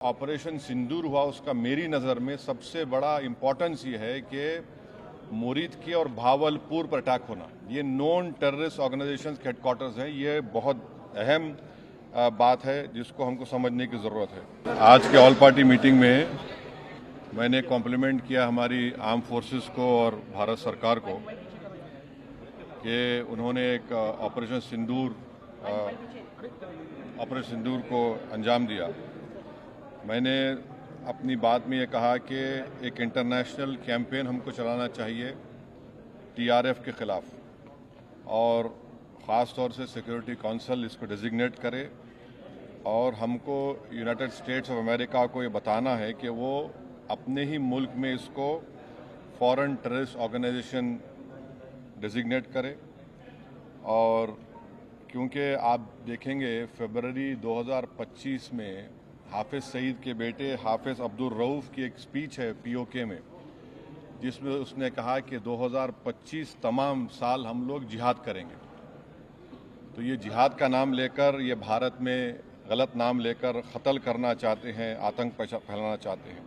Operation सिंदूर हुआ उसका मेरी नज़र में सबसे बड़ा इम्पोर्टेंस ये है कि मुरीद की और भावलपुर पर अटैक होना, ये नॉन टेररिस्ट ऑर्गेनाइजेशन के हेडक्वार्टर्स हैं। ये बहुत अहम बात है जिसको हमको समझने की ज़रूरत है। आज के ऑल पार्टी मीटिंग में मैंने कॉम्प्लीमेंट किया हमारी आर्म फोर्सेस को और भारत सरकार को कि उन्होंने एक ऑपरेशन सिंदूर को अंजाम दिया। मैंने अपनी बात में ये कहा कि एक इंटरनेशनल कैंपेन हमको चलाना चाहिए टीआरएफ के ख़िलाफ़, और ख़ास तौर से सिक्योरिटी काउंसिल इसको डेजिग्नेट करे और हमको यूनाइटेड स्टेट्स ऑफ अमेरिका को ये बताना है कि वो अपने ही मुल्क में इसको फॉरेन टेररिस्ट ऑर्गेनाइजेशन डेजिग्नेट करे। और क्योंकि आप देखेंगे फरवरी 2025 में हाफिज़ सईद के बेटे हाफिज़ अब्दुल रऊफ़ की एक स्पीच है पीओके में, जिसमें उसने कहा कि 2025 तमाम साल हम लोग जिहाद करेंगे। तो ये जिहाद का नाम लेकर, ये भारत में गलत नाम लेकर कत्ल करना चाहते हैं, आतंक फैलाना चाहते हैं।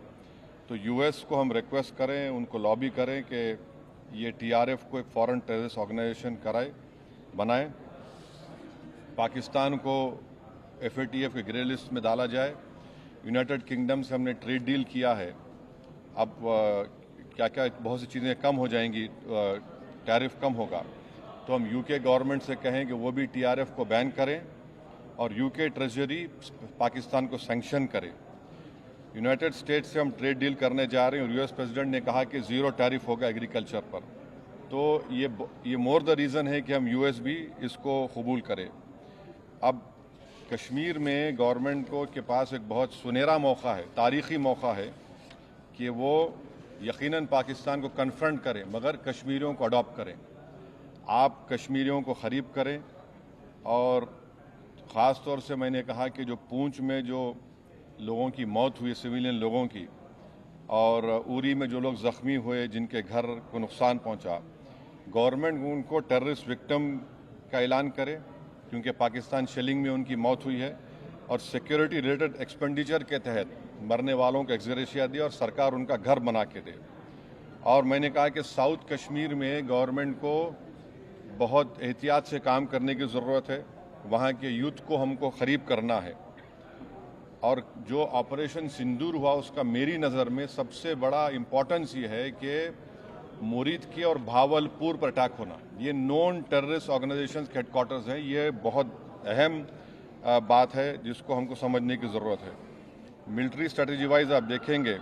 तो यूएस को हम रिक्वेस्ट करें, उनको लॉबी करें कि ये टीआरएफ को एक फॉरेन टेररिस्ट ऑर्गेनाइजेशन बनाए, पाकिस्तान को एफएटीएफ के ग्रे लिस्ट में डाला जाए। यूनाइटेड किंगडम से हमने ट्रेड डील किया है, अब क्या क्या बहुत सी चीज़ें कम हो जाएंगी, टैरिफ कम होगा। तो हम यूके गवर्नमेंट से कहें कि वो भी टीआरएफ को बैन करें और यूके ट्रेजरी पाकिस्तान को सैंक्शन करे। यूनाइटेड स्टेट्स से हम ट्रेड डील करने जा रहे हैं और यूएस प्रेसिडेंट ने कहा कि ज़ीरो टैरिफ होगा एग्रीकल्चर पर। तो ये मोर द रीज़न है कि हम यूएस भी इसको कबूल करें। अब कश्मीर में गवर्नमेंट के पास एक बहुत सुनहरा मौका है, तारीख़ी मौका है कि वो यकीनन पाकिस्तान को कन्फ्रंट करें, मगर कश्मीरियों को अडॉप्ट करें। आप कश्मीरियों को ख़रीब करें। और ख़ास तौर से मैंने कहा कि जो पूंछ में जो लोगों की मौत हुई, सिविलियन लोगों की, और उरी में जो लोग ज़ख्मी हुए, जिनके घर को नुकसान पहुंचा, गवर्नमेंट उनको टेररिस्ट विक्टिम का ऐलान करे, क्योंकि पाकिस्तान शेलिंग में उनकी मौत हुई है, और सिक्योरिटी रिलेटेड एक्सपेंडिचर के तहत मरने वालों को एक्सग्रेशिया दे और सरकार उनका घर बना के दे। और मैंने कहा कि साउथ कश्मीर में गवर्नमेंट को बहुत एहतियात से काम करने की ज़रूरत है, वहाँ के यूथ को हमको ख़रीब करना है। और जो ऑपरेशन सिंदूर हुआ उसका मेरी नज़र में सबसे बड़ा इम्पोर्टेंस ये है कि मुरीद की और भावलपुर पर अटैक होना, ये नॉन टेररिस्ट ऑर्गेनाइजेशन के हेडक्वार्टर्स हैं। ये बहुत अहम बात है जिसको हमको समझने की ज़रूरत है। मिलिट्री स्ट्रेटजी वाइज आप देखेंगे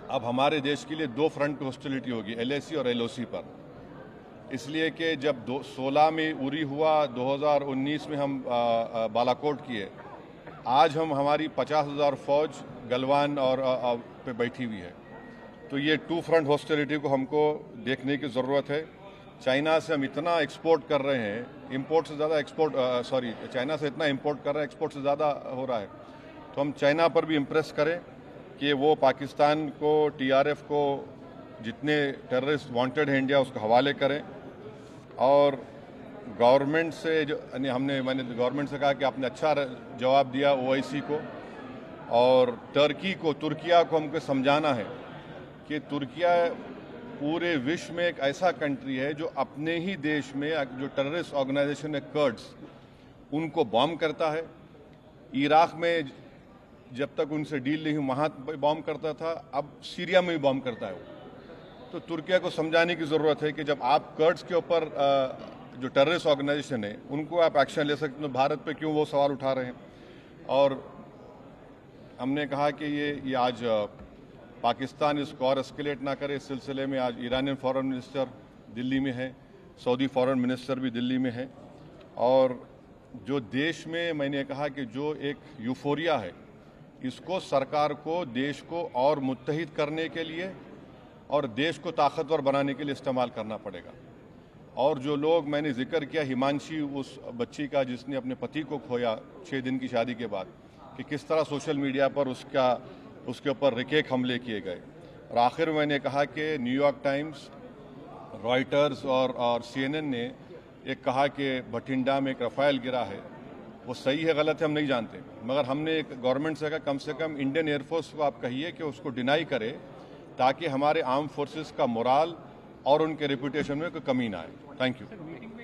अब हमारे देश के लिए दो फ्रंट पे हॉस्टिलिटी होगी, एलएसी और एलओसी पर। इसलिए कि जब 2016 में उरी हुआ, 2019 में हम बालाकोट किए, आज हमारी 50,000 फौज गलवान और पे बैठी हुई है। तो ये टू फ्रंट हॉस्टिलिटी को हमको देखने की ज़रूरत है। चाइना से हम इतना एक्सपोर्ट कर रहे हैं, इंपोर्ट से ज़्यादा चाइना से इतना इंपोर्ट कर रहे हैं, एक्सपोर्ट से ज़्यादा हो रहा है। तो हम चाइना पर भी इम्प्रेस करें कि वो पाकिस्तान को, टीआरएफ को, जितने टेररिस्ट वांटेड हैं इंडिया, उसको हवाले करें। और गवर्नमेंट से मैंने गवर्नमेंट से कहा कि आपने अच्छा जवाब दिया ओआईसी को, और तुर्किया को हमको समझाना है कि तुर्किया पूरे विश्व में एक ऐसा कंट्री है जो अपने ही देश में जो टेररिस्ट ऑर्गेनाइजेशन है कर्ड्स, उनको बॉम्ब करता है। इराक में जब तक उनसे डील नहीं हुई वहाँ बॉम्ब करता था, अब सीरिया में भी बॉम्ब करता है वो। तो तुर्किया को समझाने की ज़रूरत है कि जब आप कर्ड्स के ऊपर जो टेररिस्ट ऑर्गेनाइजेशन है उनको आप एक्शन ले सकते, तो भारत पे क्यों वो सवाल उठा रहे हैं। और हमने कहा कि ये आज पाकिस्तान इसको और एस्केलेट ना करे। इस सिलसिले में आज ईरानियन फॉरेन मिनिस्टर दिल्ली में है, सऊदी फॉरेन मिनिस्टर भी दिल्ली में है। और जो देश में मैंने कहा कि जो एक यूफोरिया है, इसको सरकार को देश को और मुत्तहिद करने के लिए और देश को ताकतवर बनाने के लिए इस्तेमाल करना पड़ेगा। और जो लोग मैंने जिक्र किया, हिमांशी, उस बच्ची का जिसने अपने पति को खोया 6 दिन की शादी के बाद, कि किस तरह सोशल मीडिया पर उसके ऊपर रिकेक हमले किए गए। और आखिर में मैंने कहा कि न्यूयॉर्क टाइम्स, रॉयटर्स और सीएनएन ने एक कहा कि बठिंडा में एक रफाल गिरा है, वो सही है गलत है हम नहीं जानते, मगर हमने एक गवर्नमेंट से कहा कम से कम इंडियन एयरफोर्स को आप कहिए कि उसको डिनाई करे, ताकि हमारे आर्म फोर्सेस का मोराल और उनके रेपुटेशन में कोई कमी ना आए। Thank you.